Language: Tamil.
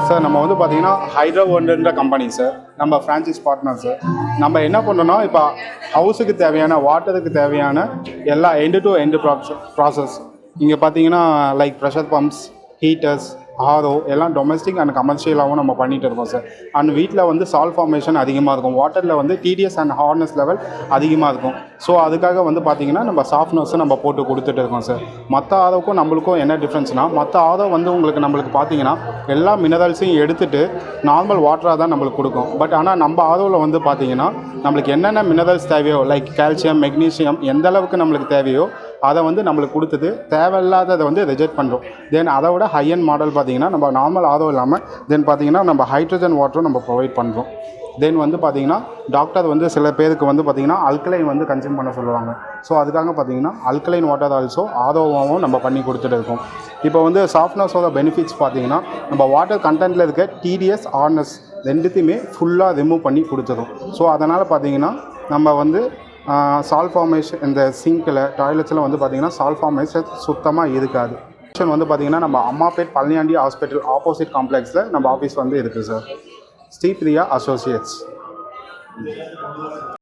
சார் நம்ம வந்து பார்த்தீங்கன்னா ஹைட்ரோவொண்டுன்ற கம்பெனி சார், நம்ம ஃப்ரான்ச்சைஸ் பார்ட்னர் சார். நம்ம என்ன பண்ணுறோன்னா இப்போ ஹவுஸுக்கு தேவையான வாட்டருக்கு தேவையான எல்லா எண்டு டு எண்டு ப்ராசஸ் இங்கே பார்த்தீங்கன்னா லைக் ப்ரெஷர் பம்ப்ஸ், ஹீட்டர்ஸ், ஆரோ எல்லாம் டொமஸ்டிக் அண்ட் கமர்ஷியலாகவும் நம்ம பண்ணிகிட்டு இருக்கோம் சார். அண்ட் வீட்டில் வந்து சால்ட் ஃபார்மேஷன் அதிகமாக இருக்கும், வாட்டரில் வந்து டிடிஎஸ் அண்ட் ஹார்ட்னஸ் லெவல் அதிகமாக இருக்கும். ஸோ அதுக்காக வந்து பார்த்திங்கன்னா நம்ம சாஃப்ட்னஸும் நம்ம போட்டு கொடுத்துட்டு இருக்கோம் சார். மற்ற ஆரோவுக்கும் நம்மளுக்கும் என்ன டிஃப்ரென்ஸ்னால், மற்ற ஆரோ வந்து நம்மளுக்கு பார்த்தீங்கன்னா எல்லா மினரல்ஸையும் எடுத்துகிட்டு நார்மல் வாட்டராக தான் நம்மளுக்கு கொடுக்கும். பட் ஆனால் நம்ம ஆரோவில் வந்து பார்த்திங்கன்னா நம்மளுக்கு என்னென்ன மினரல்ஸ் தேவையோ லைக் கால்சியம், மெக்னீஷியம் எந்த அளவுக்கு நம்மளுக்கு தேவையோ அதை வந்து நம்மளுக்கு கொடுத்துட்டு தேவையில்லாததை வந்து ரிஜெக்ட் பண்ணுறோம். தென் அதை விட ஹை அண்ட் மாடல் பார்த்திங்கன்னா நம்ம நார்மல் ஆரோ இல்லாமல் தென் பார்த்திங்கன்னா நம்ம ஹைட்ரஜன் வாட்டரும் நம்ம ப்ரொவைட் பண்ணுறோம். தென் வந்து பார்த்திங்கன்னா டாக்டர் வந்து சில பேருக்கு வந்து பார்த்திங்கன்னா அல்கலைன் வந்து கன்சியூம் பண்ண சொல்லுவாங்க. ஸோ அதுக்காக பார்த்திங்கன்னா அல்கலைன் வாட்டர் ஆல்சோ ஆரோவாகவும் நம்ம பண்ணி கொடுத்துட்டு இருக்கோம். இப்போ வந்து சாஃப்ட்னஸோட பெனிஃபிட்ஸ் பார்த்திங்கன்னா நம்ம வாட்டர் கண்டென்ட்டில் இருக்க டிடிஎஸ், ஆர்னஸ் ரெண்டுத்தையுமே ஃபுல்லாக ரிமூவ் பண்ணி கொடுத்துரும். ஸோ அதனால் பார்த்திங்கன்னா நம்ம வந்து சால்ட் ஃபார்மேஷன் இந்த சிங்கில் டாய்லெட்ஸில் வந்து பார்த்திங்கன்னா சால்ட் ஃபார்மேஷன் சுத்தமாக இருக்காது. வந்து பார்த்திங்கன்னா நம்ம அம்மாப்பேட் பழனியாண்டி ஹாஸ்பிட்டல் ஆப்போசிட் காம்ப்ளெக்ஸில் நம்ம ஆஃபீஸ் வந்து இருக்குது சார். ஸ்ரீ பிரியா அசோசியேட்ஸ்.